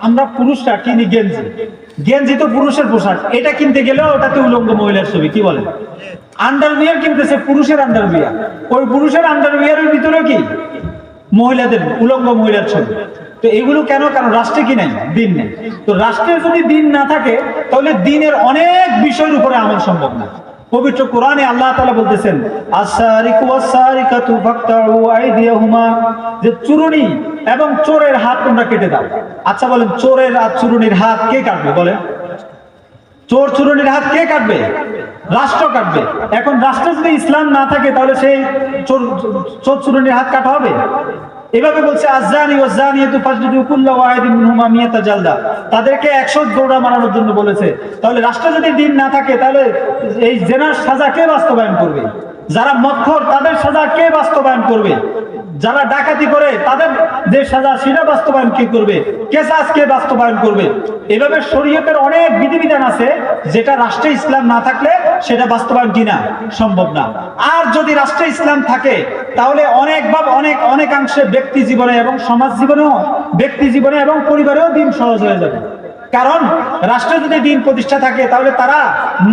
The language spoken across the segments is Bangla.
আমরা পুরুষরা কিনি গেঞ্জি, গেঞ্জি তো পুরুষের পোশাক, এটা কিনতে গেলেও ওটাতে উলঙ্গ মহিলার ছবি, কি বলেন? আন্ডারবিয়ার কিনতেছে পুরুষের আন্ডারবিয়ার, ওই পুরুষের আন্ডারবিয়ারের ভিতরে কি মহিলাদের উলঙ্গ মহিলার ছবি। তো এগুলো কেন? কারণ রাষ্ট্রে কি নাই? দিন নেই। তো রাষ্ট্রে যদি দিন না থাকে তাহলে দিনের অনেক বিষয়ের উপরে আমল সম্ভব না। পবিত্র কোরআনে আল্লাহ তাআলা বলতেছেন আস-সারিকু ওয়াস-সারিকাতু ফাকতাউ আইদিয়াহুমা, যে চুরুনি এবং চোরের হাত তোমরা কেটে দাও। আচ্ছা বলেন, চোরের আর চুরুনির হাত কে কাটবে? বলেন, চোর চুরুনির হাত কে কাটবে? রাষ্ট্র কাটবে। এখন রাষ্ট্রে যদি ইসলাম না থাকে তাহলে সেই চোর চুরুনির হাত কাটা হবে? এভাবে বলছে আয-যানি ওয়াজ-যানিয়াতু ফাজলিদু কুল্লা ওয়াহিদিন মিনহুমা মিয়াতা জালদা, তাদেরকে 100 দৌড়া মারানোর জন্য বলেছে। তাহলে রাষ্ট্রে যদি দিন না থাকে তাহলে এই জেনার সাজা কে বাস্তবায়ন করবে? যারা মদখোর তাদের সাজা কে বাস্তবায়ন করবে? যারা ডাকাতি করে তাদের যে সাজা সেটা বাস্তবায়ন কে করবে? কেসাস কে বাস্তবায়ন করবে? এভাবে শরীয়তের অনেক বিধিবিধান আছে যেটা রাষ্ট্রে ইসলাম না থাকলে সেটা বাস্তবায়ন কিনা সম্ভব না। আর যদি রাষ্ট্রে ইসলাম থাকে তাহলে অনেকাংশে ব্যক্তি জীবনে এবং সমাজ জীবনেও, ব্যক্তি জীবনে এবং পরিবারেও দিন সহজ হয়ে যাবে। কারণ রাষ্ট্রে যদি দিন প্রতিষ্ঠা থাকে তাহলে তারা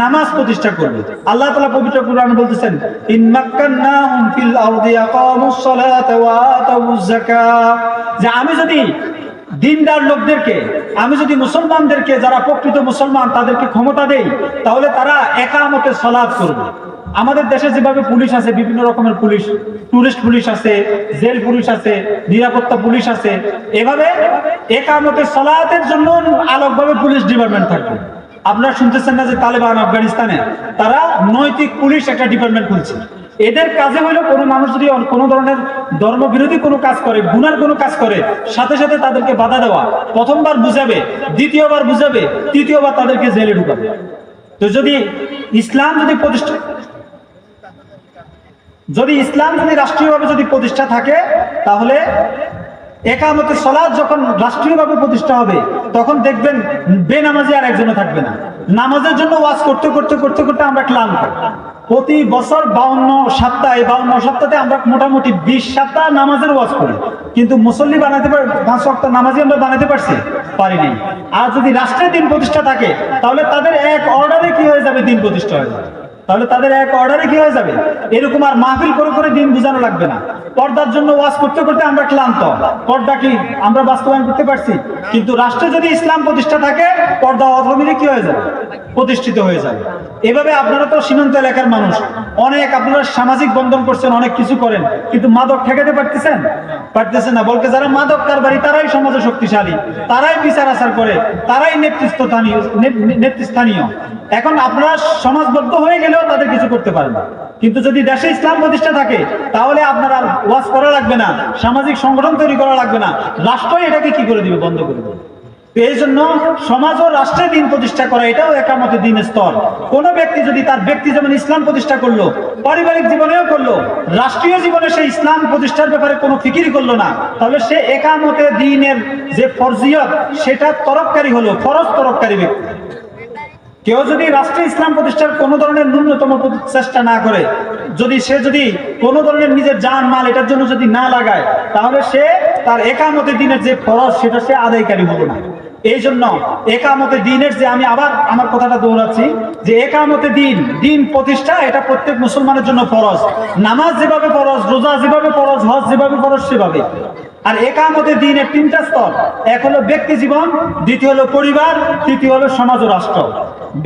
নামাজ প্রতিষ্ঠা করবে। আল্লাহ তাআলা পবিত্র কোরআনে বলতেছেন ইন মাক্কান্নাহুম ফিল আরদি আকামুস সালাতা ওয়া আতাউজ যাকাত, যে আমি যদি দিনদার লোকদেরকে, আমি যদি মুসলমানদেরকে, যারা প্রকৃত মুসলমান তাদেরকে ক্ষমতা দেই তাহলে তারা একামতে সালাত করবে। আমাদের দেশে যেভাবে পুলিশ আছে, বিভিন্ন রকমের পুলিশ, টুরিস্ট পুলিশ আছে, জেল পুলিশ আছে, নিরাপত্তা পুলিশ আছে, এভাবে একামতে সালাতের জন্য আলাদাভাবে পুলিশ ডিপার্টমেন্ট থাকবে। আপনারা শুনতেছেন না যে তালেবান আফগানিস্তানে তারা নৈতিক পুলিশ একটা ডিপার্টমেন্ট খুলছে। এদের কাজে হলো কোনো মানুষ যদি কোনো ধরনের ধর্মবিরোধী কোনো কাজ করে, গুনার কোনো কাজ করে, সাথে সাথে তাদেরকে বাধা দেওয়া, প্রথমবার বুঝাবে, দ্বিতীয়বার বুঝাবে, তৃতীয়বার তাদেরকে জেলে ঢুকাবে। তো যদি ইসলাম যদি রাষ্ট্রীয়ভাবে যদি প্রতিষ্ঠা থাকে তাহলে একামতে সালাত যখন রাষ্ট্রীয়ভাবে প্রতিষ্ঠা হবে তখন দেখবেন বেনামাজি আর একজনও থাকবে না। নামাজের জন্য ওয়াজ করতে করতে করতে করতে আমরা ক্লান্ত। প্রতি বছর 52 সপ্তাহ, এই 52 সপ্তাহে আমরা মোটামুটি 20 সপ্তাহ নামাজের ওয়াজ করি, কিন্তু মুসল্লি বানাতে পারি 5 ওয়াক্ত নামাজি আমরা বানাতে পারিনি। আর যদি রাষ্ট্রের দিন প্রতিষ্ঠা থাকে তাহলে তাদের এক অর্ডারে কি হয়ে যাবে? দিন প্রতিষ্ঠা হয়ে যাবে। তাহলে তাদের এক অর্ডারে কি হয়ে যাবে? এরকম আর মাহফিল করে করে দিন বোঝানো লাগবে না। পর্দার জন্য ওয়াজ করতে করতে আমরা ক্লান্ত, পর্দা কি আমরা বাস্তবায়ন করতে পারছি? কিন্তু রাষ্ট্রে যদি ইসলাম প্রতিষ্ঠা থাকে পর্দা অটোমেটিক কি হয়ে যাবে? প্রতিষ্ঠিত হয়ে যাবে। এভাবে আপনারা তো সীমান্ত এলাকার মানুষ, অনেক আপনারা সামাজিক বন্ধন করছেন, অনেক কিছু করেন, কিন্তু মাদক ঠেকাতে পারতেছেন না। বলকে যারা মাদক কারবারি তারাই সমাজে শক্তিশালী, তারাই বিচার আচার করে, তারাই নেতৃস্থানীয়। এখন আপনারা সমাজবদ্ধ হয়ে গেলেও তাদের কিছু করতে পারেন না। কিন্তু যদি দেশে ইসলাম প্রতিষ্ঠা থাকে তাহলে আপনারা ওয়াজ করা লাগবে না, সামাজিক সংগঠন তৈরি করা লাগবে না, রাষ্ট্রই এটাকে কি করে দিবে? বন্ধ করে দেবে। এই জন্য সমাজ ও রাষ্ট্রে দিন প্রতিষ্ঠা করা এটাও একামতে দিনের স্তর। কোন ব্যক্তি যদি তার ব্যক্তি যেমন ইসলাম প্রতিষ্ঠা করলো, পারিবারিক জীবনেও করলো, রাষ্ট্রীয় জীবনে সে ইসলাম প্রতিষ্ঠার ব্যাপারে কোনো ফিকির করলো না, তাহলে সে একামতে দিনের যে ফরজিয়ত সেটা তরফকারী হলো, ফরজ তরফকারী ব্যক্তি। কেউ যদি রাষ্ট্রে ইসলাম প্রতিষ্ঠার কোনো ধরনের ন্যূনতম চেষ্টা না করে, সে যদি কোনো ধরনের নিজের জান মাল এটার জন্য যদি না লাগায়, তাহলে সে তার একামতে দিনের যে ফরজ সেটা সে আদায়কারী হলো না। এই জন্য একামতে দিনের যে, আমি আবার আমার কথাটা দৌড়াচ্ছি, যে একামতে দিন প্রতিষ্ঠা এটা প্রত্যেক মুসলমানের জন্য ফরজ। নামাজ যেভাবে ফরজ, রোজা যেভাবে ফরজ, হজ যেভাবে ফরজ সেভাবে। আর একামতে দিনের 3টা স্তর, এক হলো ব্যক্তি জীবন, দ্বিতীয় হলো পরিবার, তৃতীয় হলো সমাজ ও রাষ্ট্র।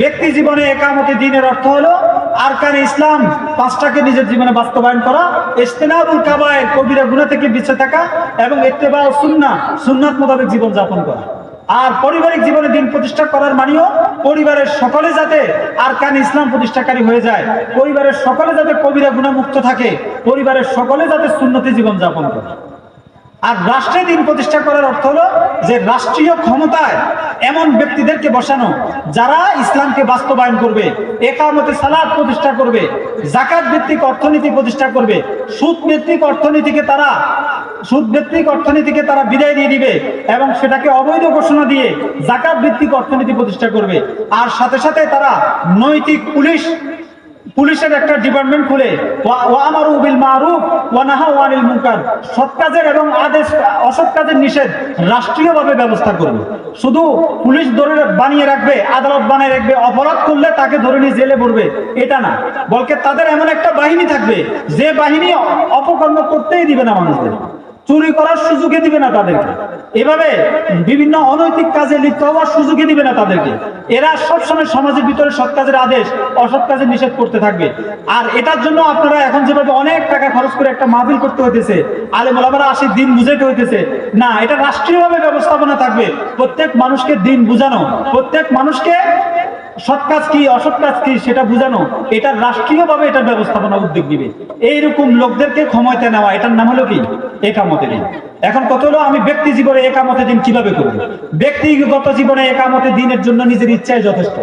ব্যক্তি জীবনে একামতে দিনের অর্থ হলো আরকানে ইসলাম 5টাকে নিজের জীবনে বাস্তবায়ন করা, ইজতিনাবুল কাবায়ের কবিরা গুনাহ থেকে বেঁচে থাকা, এবং ইত্তেবা সুন্নাহ সুন্নাত মোতাবেক জীবন যাপন করা। আর পারিবারিক জীবনে দিন প্রতিষ্ঠা করার মানেও পরিবারের সকলে যাতে আরকান ইসলাম প্রতিষ্ঠাকারী হয়ে যায়, পরিবারের সকলে যাতে কবিরা গুনাহ মুক্ত থাকে, পরিবারের সকলে যাতে সুন্নতি জীবন যাপন করে। আর রাষ্ট্রে দিন প্রতিষ্ঠা করার অর্থ হলো যে রাষ্ট্রীয় ক্ষমতায় এমন ব্যক্তিদেরকে বসানো যারা ইসলামকে বাস্তবায়ন করবে, একামতে সালাত প্রতিষ্ঠা করবে, যাকাত ভিত্তিক অর্থনীতি প্রতিষ্ঠা করবে, সুদ ভিত্তিক অর্থনীতিকে তারা বিদায় দিয়ে দিবে এবং সেটাকে অবৈধ ঘোষণা দিয়ে যাকাত ভিত্তিক অর্থনীতি প্রতিষ্ঠা করবে। আর সাথে সাথে তারা নৈতিক পুলিশ পুলিশের একটা ডিপার্টমেন্ট খুলে ওয়া আমারু বিল মারুফ ওয়া নাহাউ আনিল মুনকার, সৎ কাজের এবং আদেশ অসৎ কাজের নিষেধ রাষ্ট্রীয়ভাবে ব্যবস্থা করবে। শুধু পুলিশ ধরে বানিয়ে রাখবে, আদালত বানিয়ে রাখবে, অপরাধ করলে তাকে ধরে নিয়ে জেলে পড়বে এটা না, বলকে তাদের এমন একটা বাহিনী থাকবে যে বাহিনী অপকর্ম করতেই দিবে না মানুষদের, চুরি করার সুযোগই দিবে না তাদেরকে, এভাবে বিভিন্ন অনৈতিক কাজে লিপ্ত হওয়ার সুযোগই দিবে না তাদেরকে। এরা সবসময় সমাজের ভিতরে সৎ কাজের আদেশ অসৎ কাজে নিষেধ করতে থাকবে। আর এটার জন্য আপনারা এখন যেভাবে অনেক টাকা খরচ করে একটা মাহফিল করতে হইতেছে, আলেম ওলামারা আসি দিন বুঝাইতে হইতেছে, না, এটা রাষ্ট্রীয়ভাবে ব্যবস্থাপনা থাকবে। প্রত্যেক মানুষকে দিন বুঝানো, প্রত্যেক মানুষকে সৎ কাজ কি অসৎ কাজ কি সেটা বুঝানো, এটা রাষ্ট্রীয়ভাবে এটার ব্যবস্থাপনা উদ্যোগ দিবে। এইরকম লোকদেরকে ক্ষমতা নেওয়া, এটার নাম হলো কি একামতে দিন। এখন কত হলো আমি ব্যক্তি জীবনে একামতে দিন কিভাবে করব? ব্যক্তিগত জীবনে একামতে দিনের জন্য নিজের ইচ্ছাই যথেষ্ট।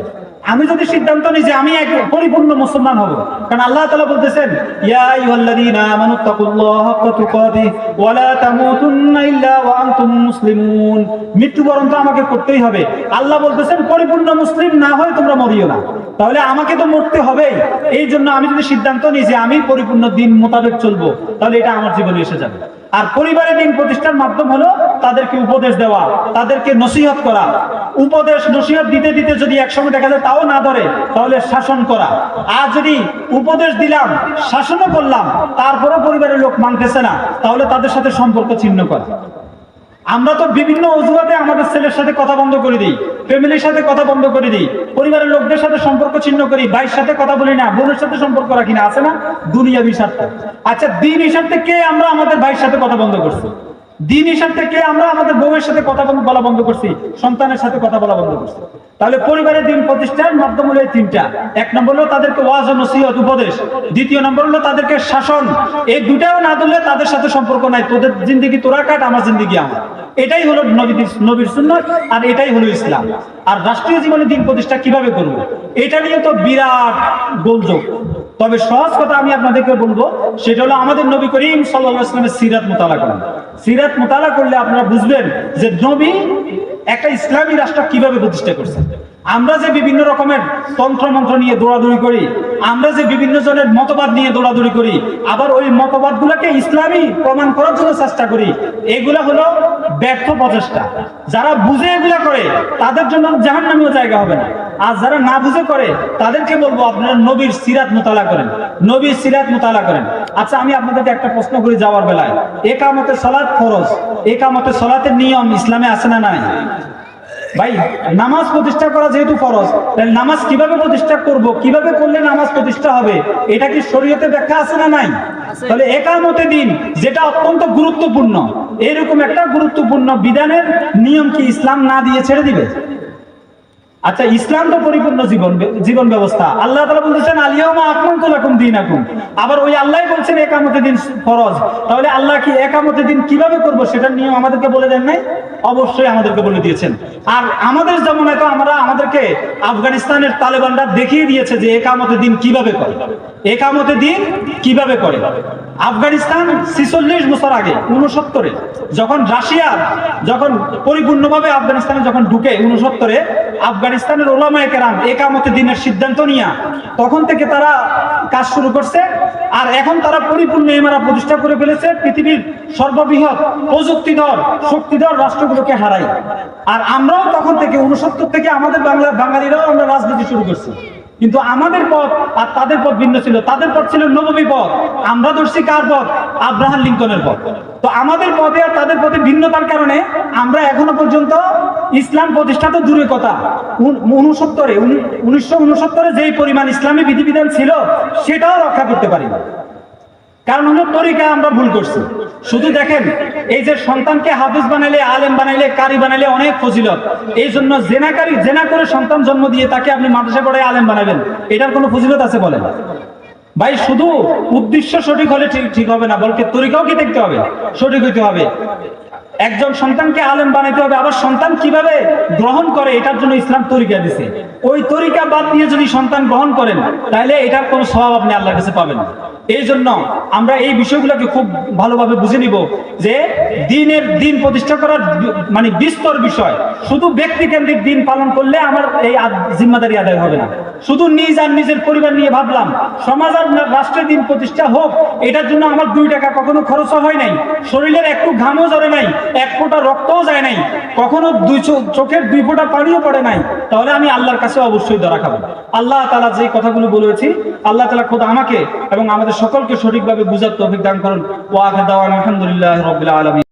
আমি যদি সিদ্ধান্ত নিই যে আমি এক পরিপূর্ণ মুসলমান হব, কারণ আল্লাহ তাআলা বলতেছেন ইয়া আইয়ুহাল্লাযীনা আমানু তাকুল্লাহা হাক্কা তুকাতিহি ওয়া লা তামুতুন্না ইল্লা ওয়া আনতুম মুসলিমুন, মৃত্যুবরণ তো আমাকে করতেই হবে। আল্লাহ বলতেছেন পরিপূর্ণ মুসলিম না হয়ে তোমরা মরিও না, তাহলে আমাকে তো মরতে হবেই। এই জন্য আমি যদি সিদ্ধান্ত নিই যে আমি পরিপূর্ণ দিন মোতাবেক চলবো, তাহলে এটা আমার জীবনে এসে যাবে। আর পরিবারের দিন প্রতিষ্ঠার মাধ্যম হলো তাদেরকে উপদেশ দেওয়া, তাদেরকে নসিহত করা। উপদেশ নসিহত দিতে দিতে যদি একসময় দেখা যায় তাও না ধরে, তাহলে শাসন করা। আর যদি উপদেশ দিলাম, শাসনও করলাম, তারপরেও পরিবারের লোক মানতেছে না, তাহলে তাদের সাথে সম্পর্ক ছিন্ন করা। আমরা তো বিভিন্ন অজুহাতে আমাদের ছেলের সাথে কথা বন্ধ করে দিই, ফ্যামিলির সাথে কথা বন্ধ করে দিই, পরিবারের লোকদের সাথে সম্পর্ক ছিন্ন করি, ভাইয়ের সাথে কথা বলি না, বোনের সাথে সম্পর্ক রাখি না, আছে না দুনিয়াবি স্বার্থে। আচ্ছা, দিনই স্বার্থে কে আমরা আমাদের ভাইয়ের সাথে কথা বন্ধ করছি? দিনই স্বার্থে কে আমরা আমাদের বউয়ের সাথে কথা বলা বন্ধ করছি, সন্তানের সাথে কথা বলা বন্ধ করছি? তাহলে পরিবারের দিন প্রতিষ্ঠার মাধ্যম হলো এই তিনটা। এক নম্বর হলো তাদেরকে ওয়াজ ও নসিহত উপদেশ, দ্বিতীয় নম্বর হলো তাদেরকে শাসন। এই দুটাও না ধরলে তাদের সাথে সম্পর্ক নাই, তোদের জিন্দেগি তোরা কাট, আমার জিন্দেগি আমার। এটাই হলো নবীর সুন্নাত, আর এটাই হলো ইসলাম। আর রাষ্ট্রীয় জীবনে দিন প্রতিষ্ঠা কিভাবে করব, এটা নিয়ে তো বিরাট গোলযোগ। তবে সহজ কথা আমি আপনাদেরকে বলবো, সেটা হলো আমাদের নবী করিম সাল্লাল্লাহু আলাইহি ওয়াসাল্লামের সিরাত মুতালা করুন। সিরাত মুতালা করলে আপনারা বুঝবেন যে নবী একটা ইসলামী রাষ্ট্র কিভাবে প্রতিষ্ঠা করছেন। আমরা যে বিভিন্ন রকমের তন্ত্র মন্ত্র নিয়ে দৌড়াদৌড়ি করি, আমরা যে বিভিন্ন জনের মতবাদ নিয়ে দৌড়াদৌড়ি করি, আবার ওই মতবাদগুলোকে ইসলামী প্রমাণ করার জন্য চেষ্টা করি, এগুলা হলো ব্যর্থ প্রচেষ্টা। যারা বুঝে এগুলা করে তাদের জন্য জাহান্নামীয় জায়গা হবে না। আর যারা না বুঝে করে তাদেরকে বলবো আপনারা নবীর সিরাত মুতালা করেন, নবীর সিরাত মুতালা করেন। আচ্ছা, আমি আপনাদেরকে একটা প্রশ্ন করি যাওয়ার বেলায়, একামতের সালাত ফরজ, একামতের সালাতের নিয়ম ইসলামে আছে না নাই? ভাই, নামাজ প্রতিষ্ঠা করা যেহেতু ফরজ, তাহলে নামাজ কিভাবে প্রতিষ্ঠা করব, কিভাবে করলে নামাজ প্রতিষ্ঠা হবে, এটা কি শরীয়তে ব্যাখ্যা আছে না নাই? তাহলে একামতে দিন, যেটা অত্যন্ত গুরুত্বপূর্ণ, এরকম একটা গুরুত্বপূর্ণ বিধানের নিয়ম কি ইসলাম না দিয়ে ছেড়ে দিবে? আচ্ছা, ইসলাম তো পরিপূর্ণ জীবন ব্যবস্থা। আল্লাহ তাআলা বলছেন আল-ইয়াউমা আকমালতু লাকুম দীনাকুম, আবার ওই আল্লাহই বলছেন একামতে দিন ফরজ। তাহলে আল্লাহ কি একামতে দিন কিভাবে করব সেটার নিয়ম আমাদেরকে বলে দেন নাই? অবশ্যই আমাদেরকে বলে দিয়েছেন। আর আমাদের জামানায় তো আমাদেরকে আফগানিস্তানের তালেবানরা দেখিয়ে দিয়েছে যে একামতে দিন কিভাবে করে, একামতে দিন কিভাবে করে। আফগানিস্তান 46 বছর আগে 69-এ যখন রাশিয়া যখন পরিপূর্ণভাবে আফগানিস্তানে যখন ঢুকে 69-এ, আফগানিস্তানের ওলামায়ে কেরাম একামতে দিনের সিদ্ধান্ত নিয়ে তখন থেকে তারা কাজ শুরু করছে। আর এখন তারা পরিপূর্ণ ইমারত প্রতিষ্ঠা করে ফেলেছে, পৃথিবীর সর্ববৃহৎ প্রযুক্তিধর শক্তিধর রাষ্ট্রগুলোকে হারাই। আর আমরাও তখন থেকে 69 থেকে আমাদের বাঙালিরাও আমরা রাজনীতি শুরু করছি, কিন্তু আমাদের পথ আর তাদের পথ ভিন্ন ছিল। তাদের পথ ছিল নববী পথ, আমরা ধরছি কার পথ? আব্রাহাম লিঙ্কনের পথ। তো আমাদের পথে আর তাদের পথে ভিন্নতার কারণে আমরা এখনো পর্যন্ত ইসলাম প্রতিষ্ঠা তো দূরের কথা, 1969-এ যেই পরিমাণ ইসলামী বিধিবিধান ছিল সেটাও রক্ষা করতে পারি না। কারণ হলো তরিকা আমরা ভুল করছি। শুধু দেখেন, এই যে সন্তানকে হাফেজ বানাইলে, আলেম বানাইলে, কারি বানাইলে অনেক ফজিলত, এই জন্য জেনা করে সন্তান জন্ম দিয়ে তাকে আপনি মাদ্রাসা পড়ায় আলেম বানাবেন, এটার কোনো ফজিলত আছে বলেন? ভাই, শুধু উদ্দেশ্য সঠিক হলে ঠিক হবে না, বলকে তরিকাও কি দেখতে হবে, সঠিক হইতে হবে। একজন সন্তানকে আলেম বানাইতে হবে, আবার সন্তান কিভাবে গ্রহণ করে এটার জন্য ইসলাম তরিকা দিছে। ওই তরিকা বাদ দিয়ে যদি সন্তান গ্রহণ করেন তাহলে এটার কোনো সওয়াব আপনি আল্লাহর কাছে পাবেন না। এই জন্য আমরা এই বিষয়গুলোকে খুব ভালোভাবে বুঝে নিব যে দিন প্রতিষ্ঠা করার মানে বিস্তর বিষয়। শুধু ব্যক্তি কেন্দ্রিক দিন পালন করলে আমার এই জিম্মাদারি আদায় হবে না। শুধু নিজ আর নিজের পরিবার নিয়ে ভাবলাম সমাজ আর রাষ্ট্রের দিন প্রতিষ্ঠা হোক, এটার জন্য আমার 2 টাকা কখনো খরচ হয় নাই, শরীরের একটু ঘামও ঝরে নাই, এক ফোঁটা রক্তও যায় নাই, কখনো চোখের 2 ফোঁটা পানিও পড়ে নাই, তাহলে আমি আল্লাহর কাছে অবশ্যই ধরা খাবো। আল্লাহ তাআলা যে কথাগুলো বলেছি, আল্লাহ তাআলা খোদা আমাকে এবং আমাদের সকলকে সঠিকভাবে বুঝার তৌফিক দান করুন। ওয়া আখিরু দাওয়ানা আলহামদুলিল্লাহি রাব্বিল আলামিন।